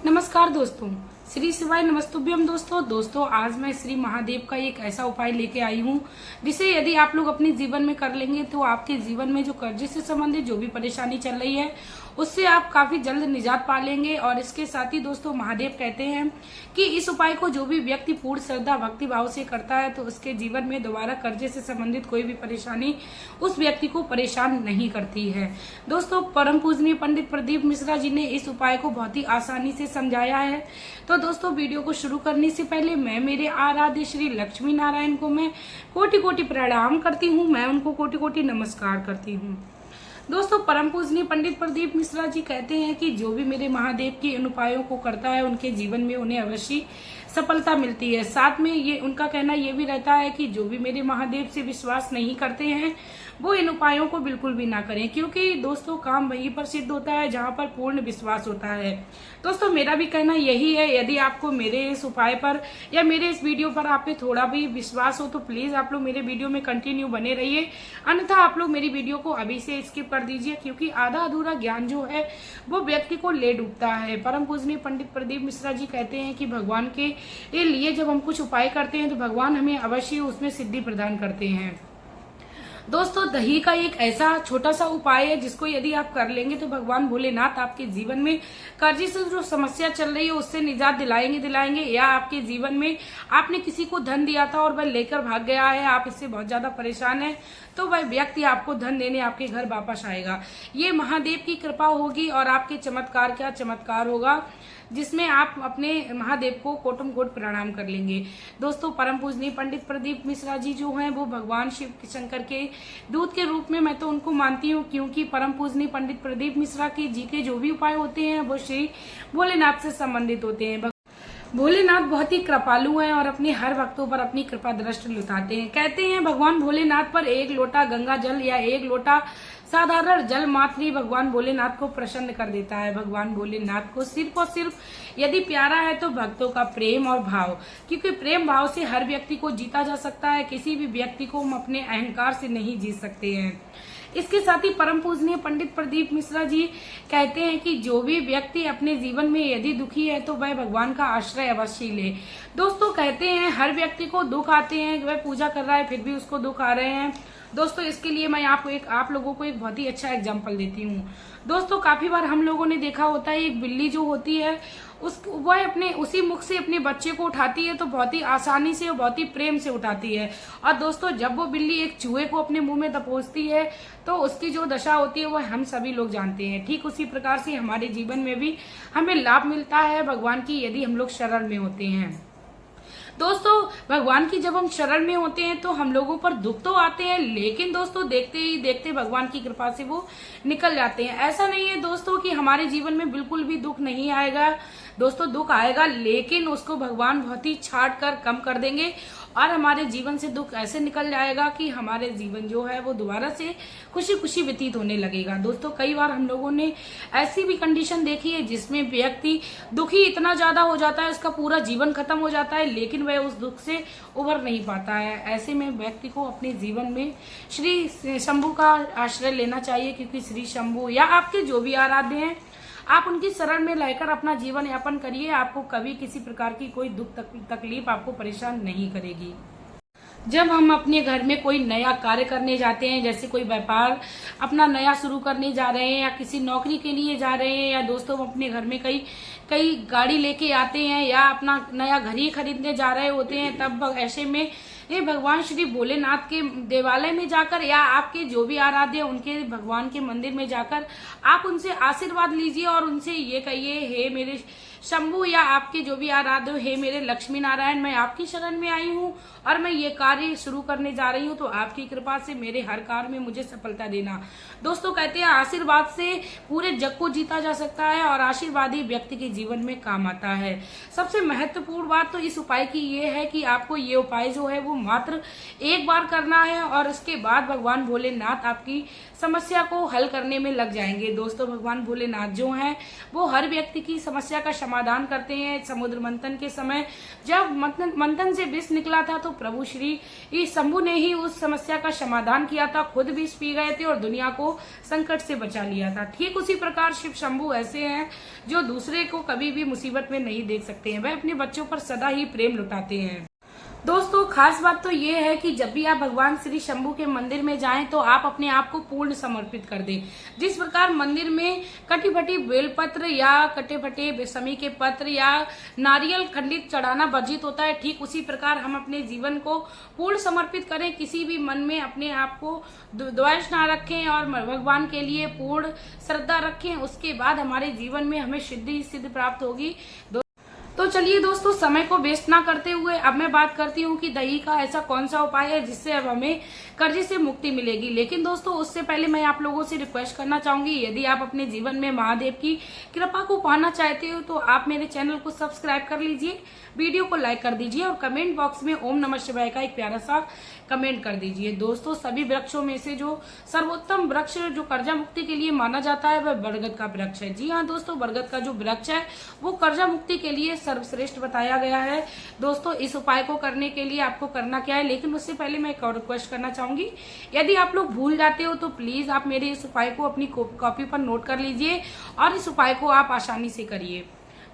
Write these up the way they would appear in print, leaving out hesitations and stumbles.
नमस्कार दोस्तों, श्री शिवाय नमस्तुभ्यम। दोस्तों आज मैं श्री महादेव का एक ऐसा उपाय लेके आई हूँ जिसे यदि आप लोग अपने जीवन में कर लेंगे तो आपके जीवन में जो कर्जे से संबंधित जो भी परेशानी चल रही है उससे आप काफी जल्द निजात पा लेंगे। और इसके साथ ही दोस्तों महादेव कहते हैं कि इस उपाय को जो भी व्यक्ति पूर्ण श्रद्धा भक्ति भाव से करता है तो उसके जीवन में दोबारा कर्जे से संबंधित कोई भी परेशानी उस व्यक्ति को परेशान नहीं करती है। दोस्तों परम पूजनीय पंडित प्रदीप मिश्रा जी ने इस उपाय को बहुत ही आसानी से समझाया है। तो दोस्तों वीडियो को शुरू करने से पहले मैं मेरे आराध्य श्री लक्ष्मी नारायण को मैं कोटि कोटि प्रणाम करती हूँ, मैं उनको कोटि कोटि नमस्कार करती हूँ। दोस्तों परम पूजनीय पंडित प्रदीप मिश्रा जी कहते हैं कि जो भी मेरे महादेव के इन उपायों को करता है उनके जीवन में उन्हें अवश्य सफलता मिलती है। साथ में ये उनका कहना ये भी रहता है कि जो भी मेरे महादेव से विश्वास नहीं करते हैं वो इन उपायों को बिल्कुल भी ना करें, क्योंकि दोस्तों काम वहीं पर सिद्ध होता है जहां पर पूर्ण विश्वास होता है। दोस्तों मेरा भी कहना यही है, यदि आपको मेरे इस उपाय पर या मेरे इस वीडियो पर आप पे थोड़ा भी विश्वास हो तो प्लीज आप लोग मेरे वीडियो में कंटिन्यू बने रहिए, अन्यथा आप लोग मेरी वीडियो को अभी से स्किप कर दीजिए, क्योंकि आधा अधूरा ज्ञान जो है वो व्यक्ति को ले डूबता है। परम पूजनीय पंडित प्रदीप मिश्रा जी कहते हैं कि भगवान के लिए जब हम कुछ उपाय करते हैं तो भगवान हमें अवश्य उसमें सिद्धि प्रदान करते हैं। दोस्तों दही का एक ऐसा छोटा सा उपाय है जिसको यदि आप कर लेंगे तो भगवान भोलेनाथ आपके जीवन में कर्जे से जो समस्या चल रही है उससे निजात दिलाएंगे। या आपके जीवन में आपने किसी को धन दिया था और वह लेकर भाग गया है, आप इससे बहुत ज्यादा परेशान हैं, तो वह व्यक्ति आपको धन देने आपके घर वापस आएगा। ये महादेव की कृपा होगी और आपके चमत्कार का चमत्कार होगा जिसमें आप अपने महादेव को कोटम कोट प्रणाम कर लेंगे। दोस्तों परम पूजनीय पंडित प्रदीप मिश्रा जी जो हैं वो भगवान शिव शंकर के दूत के रूप में मैं तो उनको मानती हूँ, क्योंकि परम पूजनीय पंडित प्रदीप मिश्रा की जी के जो भी उपाय होते हैं वो श्री भोलेनाथ से संबंधित होते हैं। भोलेनाथ बहुत ही कृपालु हैं और अपने हर भक्तों पर अपनी कृपा दृष्टि लुटाते हैं। कहते हैं भगवान भोलेनाथ पर एक लोटा गंगा जल या एक लोटा साधारण जल मात्र ही भगवान भोलेनाथ को प्रसन्न कर देता है। भगवान भोलेनाथ को सिर्फ और सिर्फ यदि प्यारा है तो भक्तों का प्रेम और भाव, क्योंकि प्रेम भाव से हर व्यक्ति को जीता जा सकता है, किसी भी व्यक्ति को हम अपने अहंकार से नहीं जीत सकते हैं। इसके साथ ही परम पूजनीय पंडित प्रदीप मिश्रा जी कहते हैं कि जो भी व्यक्ति अपने जीवन में यदि दुखी है तो वह भगवान का आश्रय अवश्य ले। दोस्तों कहते हैं हर व्यक्ति को दुख आते हैं, वह पूजा कर रहा है फिर भी उसको दुख आ रहे हैं। दोस्तों इसके लिए मैं आप लोगों को एक बहुत ही अच्छा एग्जाम्पल देती हूँ। दोस्तों काफी बार हम लोगों ने देखा होता है एक बिल्ली जो होती है वह अपने उसी मुख से अपने बच्चे को उठाती है तो बहुत ही आसानी से और बहुत ही प्रेम से उठाती है। और दोस्तों जब वो बिल्ली एक चूहे को अपने मुंह में दबोचती है तो उसकी जो दशा होती है वह हम सभी लोग जानते हैं। ठीक उसी प्रकार से हमारे जीवन में भी हमें लाभ मिलता है भगवान की यदि हम लोग शरण में होते हैं। दोस्तों भगवान की जब हम शरण में होते हैं तो हम लोगों पर दुख तो आते हैं, लेकिन दोस्तों देखते ही देखते भगवान की कृपा से वो निकल जाते हैं। ऐसा नहीं है दोस्तों कि हमारे जीवन में बिल्कुल भी दुख नहीं आएगा। दोस्तों दुख आएगा लेकिन उसको भगवान बहुत ही छाट कर कम कर देंगे और हमारे जीवन से दुख ऐसे निकल जाएगा कि हमारे जीवन जो है वो दोबारा से खुशी खुशी व्यतीत होने लगेगा। दोस्तों कई बार हम लोगों ने ऐसी भी कंडीशन देखी है जिसमें व्यक्ति दुखी इतना ज्यादा हो जाता है उसका पूरा जीवन खत्म हो जाता है, लेकिन वह उस दुख से उभर नहीं पाता है। ऐसे में व्यक्ति को अपने जीवन में श्री शंभू का आश्रय लेना चाहिए, क्योंकि श्री शंभू या आपके जो भी आराध्य हैं आप उनकी शरण में रहकर अपना जीवन यापन करिए। आपको कभी किसी प्रकार की कोई दुख तकलीफ आपको परेशान नहीं करेगी। जब हम अपने घर में कोई नया कार्य करने जाते हैं, जैसे कोई व्यापार अपना नया शुरू करने जा रहे हैं या किसी नौकरी के लिए जा रहे हैं, या दोस्तों हम अपने घर में कई गाड़ी लेके आते हैं या अपना नया घर ही खरीदने जा रहे होते हैं, तब ऐसे में ये भगवान श्री भोलेनाथ के देवालय में जाकर या आपके जो भी आराध्य उनके भगवान के मंदिर में जाकर आप उनसे आशीर्वाद लीजिए और उनसे ये कहिए, हे मेरे शंभू या आपके जो भी आराध्य हे मेरे लक्ष्मी नारायण, मैं आपकी शरण में आई हूँ और मैं ये कार्य शुरू करने जा रही हूँ, तो आपकी कृपा से मेरे हर कार्य में मुझे सफलता देना। दोस्तों कहते हैं आशीर्वाद से पूरे जग को जीता जा सकता है और आशीर्वाद ही व्यक्ति के जीवन में काम आता है। सबसे महत्वपूर्ण बात तो इस उपाय की ये है कि आपको ये उपाय जो है वो मात्र एक बार करना है और उसके बाद भगवान भोलेनाथ आपकी समस्या को हल करने में लग जाएंगे। दोस्तों भगवान भोलेनाथ जो हैं वो हर व्यक्ति की समस्या का समाधान करते हैं। समुद्र मंथन के समय जब मंथन से विष निकला था तो प्रभु श्री शंभु ने ही उस समस्या का समाधान किया था, खुद विष पी गए थे और दुनिया को संकट से बचा लिया था। ठीक उसी प्रकार शिव शंभु ऐसे हैं जो दूसरे को कभी भी मुसीबत में नहीं देख सकते हैं, वह अपने बच्चों पर सदा ही प्रेम लुटाते हैं। दोस्तों खास बात तो ये है कि जब भी आप भगवान श्री शंभु के मंदिर में जाएं तो आप अपने आप को पूर्ण समर्पित कर दें। जिस प्रकार मंदिर में कटी फटी बेलपत्र या कटे फटे बेसमी के पत्र या नारियल खंडित चढ़ाना वर्जित होता है, ठीक उसी प्रकार हम अपने जीवन को पूर्ण समर्पित करें। किसी भी मन में अपने आप को द्वेष ना रखें और भगवान के लिए पूर्ण श्रद्धा रखें। उसके बाद हमारे जीवन में हमें सिद्धि प्राप्त होगी। तो चलिए दोस्तों, समय को वेस्ट ना करते हुए अब मैं बात करती हूँ कि दही का ऐसा कौन सा उपाय है जिससे अब हमें कर्जे से मुक्ति मिलेगी। लेकिन दोस्तों उससे पहले मैं आप लोगों से रिक्वेस्ट करना चाहूंगी, यदि आप अपने जीवन में महादेव की कृपा को पाना चाहते हो तो आप मेरे चैनल को सब्सक्राइब कर लीजिए, वीडियो को लाइक कर दीजिए और कमेंट बॉक्स में ओम नमः शिवाय का एक प्यारा सा कमेंट कर दीजिए। दोस्तों सभी वृक्षों में से जो सर्वोत्तम वृक्ष जो कर्जा मुक्ति के लिए माना जाता है वह बरगद का वृक्ष है। जी हाँ दोस्तों, बरगद का जो वृक्ष है वो कर्जा मुक्ति के लिए सर्वश्रेष्ठ बताया गया है। दोस्तों इस उपाय को करने के लिए आपको करना क्या है, लेकिन उससे पहले मैं एक और रिक्वेस्ट करना चाहूंगी, यदि आप लोग भूल जाते हो तो प्लीज आप मेरे इस उपाय को अपनी कॉपी पर नोट कर लीजिए और इस उपाय को आप आसानी से करिए।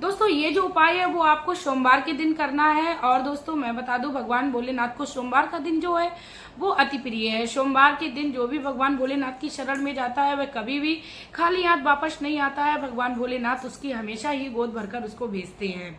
दोस्तों ये जो उपाय है वो आपको सोमवार के दिन करना है। और दोस्तों मैं बता दूं, भगवान भोलेनाथ को सोमवार का दिन जो है वो अति प्रिय है। सोमवार के दिन जो भी भगवान भोलेनाथ की शरण में जाता है वह कभी भी खाली हाथ वापस नहीं आता है। भगवान भोलेनाथ उसकी हमेशा ही गोद भरकर उसको भेजते हैं।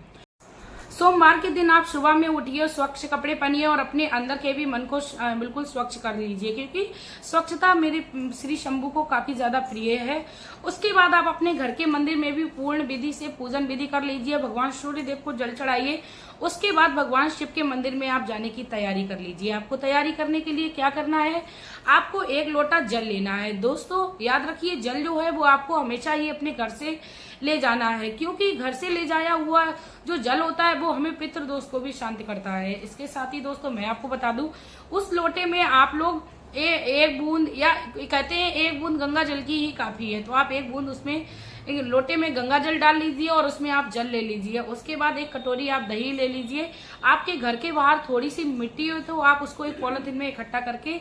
सोमवार के दिन आप सुबह में उठिए, स्वच्छ कपड़े पहनिए और अपने अंदर के भी मन को बिल्कुल स्वच्छ कर लीजिए, क्योंकि स्वच्छता मेरे श्री शंभु को काफी ज्यादा प्रिय है। उसके बाद आप अपने घर के मंदिर में भी पूर्ण विधि से पूजन विधि कर लीजिए, भगवान सूर्य देव को जल चढ़ाइए। उसके बाद भगवान शिव के मंदिर में आप जाने की तैयारी कर लीजिए। आपको तैयारी करने के लिए क्या करना है, आपको 1 लोटा जल लेना है। दोस्तों याद रखिए, जल जो है वो आपको हमेशा ही अपने घर से ले जाना है, क्योंकि घर से ले जाया हुआ जो जल होता है वो हमें पितृ दोष को भी शांत करता है। इसके साथ ही दोस्तों मैं आपको बता दूं, उस लोटे में आप लोग एक बूंद, या कहते हैं 1 बूंद गंगा जल की ही काफी है, तो आप 1 बूंद उसमें एक लोटे में गंगा जल डाल लीजिए और उसमें आप जल ले लीजिए। उसके बाद 1 कटोरी आप दही ले लीजिए। आपके घर के बाहर थोड़ी सी मिट्टी हो तो आप उसको एक पॉलिथीन में इकट्ठा करके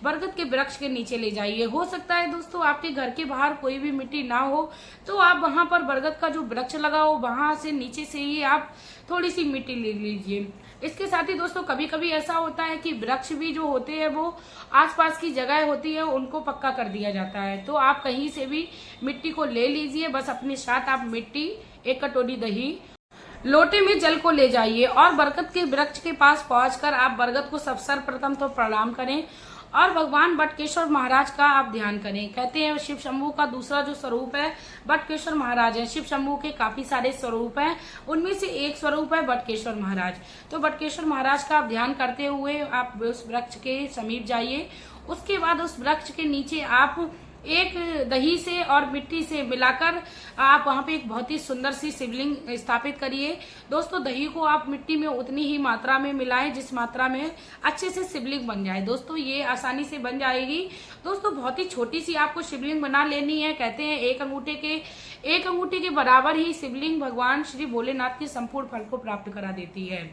बरगद के वृक्ष के नीचे ले जाइए। हो सकता है दोस्तों आपके घर के बाहर कोई भी मिट्टी ना हो तो आप वहां पर बरगद का जो वृक्ष लगा हो वहां से नीचे से ही आप थोड़ी सी मिट्टी ले लीजिए। इसके साथ ही दोस्तों कभी कभी ऐसा होता है कि वृक्ष भी जो होते हैं वो आसपास की जगह होती है उनको पक्का कर दिया जाता है, तो आप कहीं से भी मिट्टी को ले लीजिए। बस अपने साथ आप मिट्टी, 1 कटोरी दही, लोटे में जल को ले जाइए और बरगद के वृक्ष के पास पहुंचकर आप बरगद को सर्वप्रथम तो प्रणाम करें और भगवान बटकेश्वर महाराज का आप ध्यान करें। कहते हैं शिव शंभु का दूसरा जो स्वरूप है बटकेश्वर महाराज है। शिव शंभु के काफी सारे स्वरूप हैं, उनमें से एक स्वरूप है बटकेश्वर महाराज। तो बटकेश्वर महाराज का आप ध्यान करते हुए आप उस वृक्ष के समीप जाइए। उसके बाद उस वृक्ष के नीचे आप एक दही से और मिट्टी से मिलाकर आप वहां पे एक बहुत ही सुंदर सी शिवलिंग स्थापित करिए। दोस्तों दही को आप मिट्टी में उतनी ही मात्रा में मिलाएं जिस मात्रा में अच्छे से शिवलिंग बन जाए। दोस्तों ये आसानी से बन जाएगी। दोस्तों बहुत ही छोटी सी आपको शिवलिंग बना लेनी है। कहते हैं 1 अंगूठे के बराबर ही शिवलिंग भगवान श्री भोलेनाथ के संपूर्ण फल को प्राप्त करा देती है।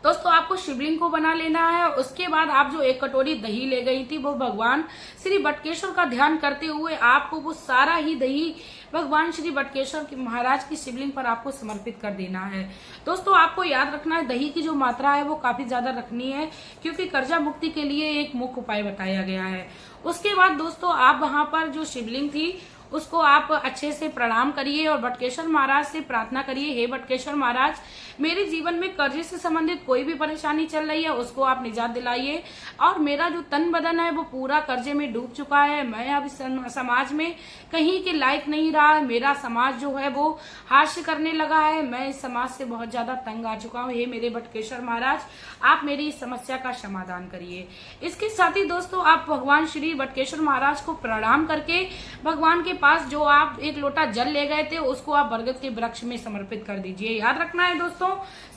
दोस्तों आपको शिवलिंग को बना लेना है। उसके बाद आप जो 1 कटोरी दही ले गई थी वो भगवान श्री बटकेश्वर का ध्यान करते हुए आपको वो सारा ही दही भगवान श्री बटकेश्वर महाराज की शिवलिंग पर आपको समर्पित कर देना है। दोस्तों आपको याद रखना है दही की जो मात्रा है वो काफी ज्यादा रखनी है, क्योंकि कर्जा मुक्ति के लिए एक मुख्य उपाय बताया गया है। उसके बाद दोस्तों आप वहां पर जो शिवलिंग थी उसको आप अच्छे से प्रणाम करिए और बटकेश्वर महाराज से प्रार्थना करिए, हे बटकेश्वर महाराज मेरे जीवन में कर्जे से संबंधित कोई भी परेशानी चल रही है उसको आप निजात दिलाइए और मेरा जो तन बदन है वो पूरा कर्जे में डूब चुका है। मैं अब समाज में कहीं के लायक नहीं रहा। मेरा समाज जो है वो हास्य करने लगा है। मैं इस समाज से बहुत ज्यादा तंग आ चुका हूँ। हे मेरे बटकेश्वर महाराज आप मेरी इस समस्या का समाधान करिए। इसके साथ ही दोस्तों आप भगवान श्री बटकेश्वर महाराज को प्रणाम करके भगवान के पास जो आप 1 लोटा जल ले गए थे उसको आप बरगद के वृक्ष में समर्पित कर दीजिए। याद रखना है दोस्तों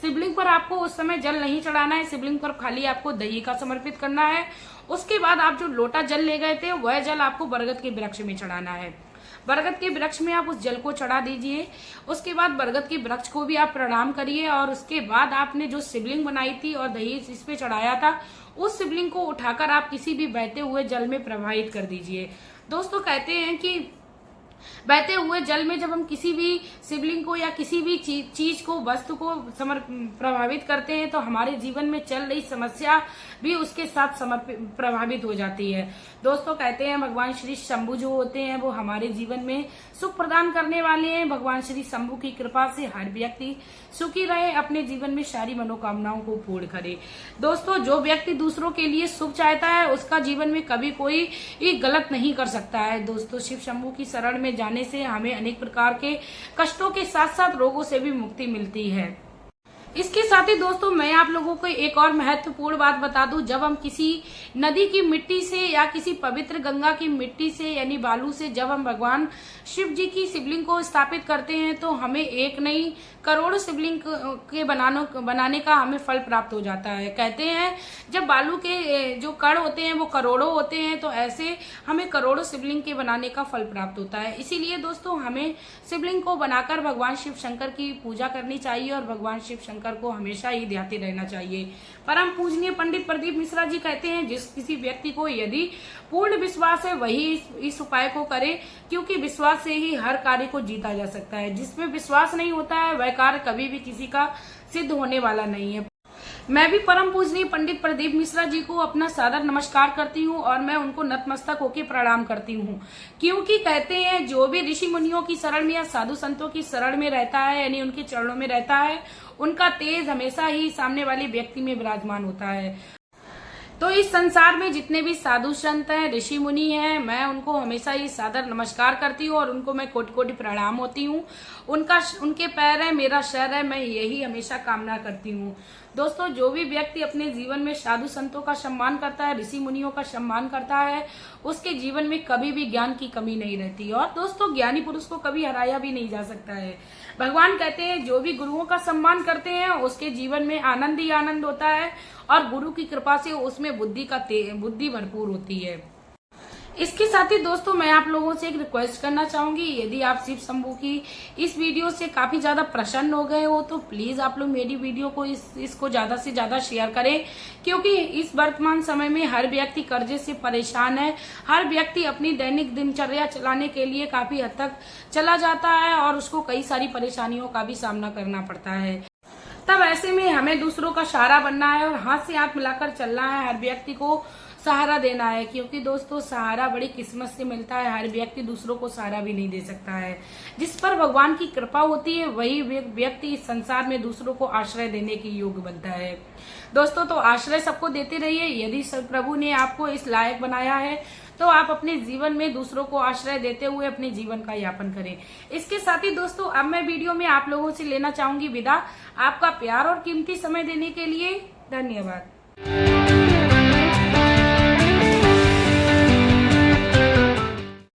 शिवलिंग पर आपको उस समय जल नहीं चढ़ाना है, शिवलिंग पर खाली आपको दही का समर्पित करना है। उसके बाद आप जो लोटा जल ले गए थे वह जल आपको बरगद के वृक्ष में चढ़ाना है। बरगद के वृक्ष में आप उस जल को चढ़ा दीजिए। उसके बाद बरगद के वृक्ष को भी आप प्रणाम करिए और उसके बाद आपने जो शिवलिंग बनाई थी और दही इस पे चढ़ाया था, उस शिवलिंग को उठाकर आप किसी भी बहते हुए जल में प्रवाहित कर दीजिए। दोस्तों कहते हैं कि बहते हुए जल में जब हम किसी भी शिवलिंग को या किसी भी चीज को, वस्तु को प्रभावित करते हैं तो हमारे जीवन में चल रही समस्या भी उसके साथ प्रभावित हो जाती है। दोस्तों कहते हैं भगवान श्री शंभु जो होते हैं वो हमारे जीवन में सुख प्रदान करने वाले हैं। भगवान श्री शंभु की कृपा से हर व्यक्ति सुखी रहे, अपने जीवन में सारी मनोकामनाओं को पूर्ण करे। दोस्तों जो व्यक्ति दूसरों के लिए सुख चाहता है उसका जीवन में कभी कोई गलत नहीं कर सकता है। दोस्तों शिव शंभु की शरण में जाने से हमें अनेक प्रकार के कष्टों के साथ साथ रोगों से भी मुक्ति मिलती है। इसके साथ ही दोस्तों मैं आप लोगों को एक और महत्वपूर्ण बात बता दूं, जब हम किसी नदी की मिट्टी से या किसी पवित्र गंगा की मिट्टी से यानी बालू से जब हम भगवान शिव जी की शिवलिंग को स्थापित करते हैं तो हमें एक नहीं करोड़ों शिवलिंग के बनाने का हमें फल प्राप्त हो जाता है। कहते हैं जब बालू के जो कण होते हैं वो करोड़ों होते हैं, तो ऐसे हमें करोड़ों शिवलिंग के बनाने का फल प्राप्त होता है। इसीलिए दोस्तों हमें शिवलिंग को बनाकर भगवान शिव शंकर की पूजा करनी चाहिए और भगवान शिव शंकर को हमेशा ही ध्याते रहना चाहिए। परम पूजनीय पंडित प्रदीप मिश्रा जी कहते हैं जिस किसी व्यक्ति को यदि पूर्ण विश्वास है वही इस उपाय को करे, क्योंकि विश्वास से ही हर कार्य को जीता जा सकता है। जिसमें विश्वास नहीं होता है वह कार्य कभी भी किसी का सिद्ध होने वाला नहीं है। मैं भी परम पूजनीय पंडित प्रदीप मिश्रा जी को अपना सादर नमस्कार करती हूँ और मैं उनको नतमस्तक होकर प्रणाम करती हूँ, क्योंकि कहते हैं जो भी ऋषि मुनियों की शरण में या साधु संतों की शरण में रहता है यानी उनके चरणों में रहता है, उनका तेज हमेशा ही सामने वाले व्यक्ति में विराजमान होता है। तो इस संसार में जितने भी साधु संत हैं, ऋषि मुनि हैं, मैं उनको हमेशा ही सादर नमस्कार करती हूँ और उनको मैं कोटि कोटि प्रणाम होती हूँ। उनके पैर है मेरा शर है, मैं यही हमेशा कामना करती हूँ। दोस्तों जो भी व्यक्ति अपने जीवन में साधु संतों का सम्मान करता है, ऋषि मुनियों का सम्मान करता है, उसके जीवन में कभी भी ज्ञान की कमी नहीं रहती और दोस्तों ज्ञानी पुरुष को कभी हराया भी नहीं जा सकता है। भगवान कहते हैं जो भी गुरुओं का सम्मान करते हैं उसके जीवन में आनंद ही आनंद होता है और गुरु की कृपा से उसमें बुद्धि भरपूर होती है। इसके साथ ही दोस्तों मैं आप लोगों से एक रिक्वेस्ट करना चाहूंगी, यदि आप शिव शंभु की इस वीडियो से काफी ज्यादा प्रसन्न हो गए हो तो प्लीज आप लोग मेरी वीडियो को इसको ज्यादा से ज्यादा शेयर करें, क्योंकि इस वर्तमान समय में हर व्यक्ति कर्जे से परेशान है। हर व्यक्ति अपनी दैनिक दिनचर्या चलाने के लिए काफी हद तक चला जाता है और उसको कई सारी परेशानियों का भी सामना करना पड़ता है। तब ऐसे में हमें दूसरों का सहारा बनना है और हाथ से हाथ मिलाकर चलना है, हर व्यक्ति को सहारा देना है, क्योंकि दोस्तों सहारा बड़ी किस्मत से मिलता है। हर व्यक्ति दूसरों को सहारा भी नहीं दे सकता है। जिस पर भगवान की कृपा होती है वही व्यक्ति इस संसार में दूसरों को आश्रय देने की योग्य बनता है। दोस्तों तो आश्रय सबको देते रहिए। यदि प्रभु ने आपको इस लायक बनाया है तो आप अपने जीवन में दूसरों को आश्रय देते हुए अपने जीवन का यापन करें। इसके साथ ही दोस्तों अब मैं वीडियो में आप लोगों से लेना चाहूंगी विदा। आपका प्यार और कीमती समय देने के लिए धन्यवाद।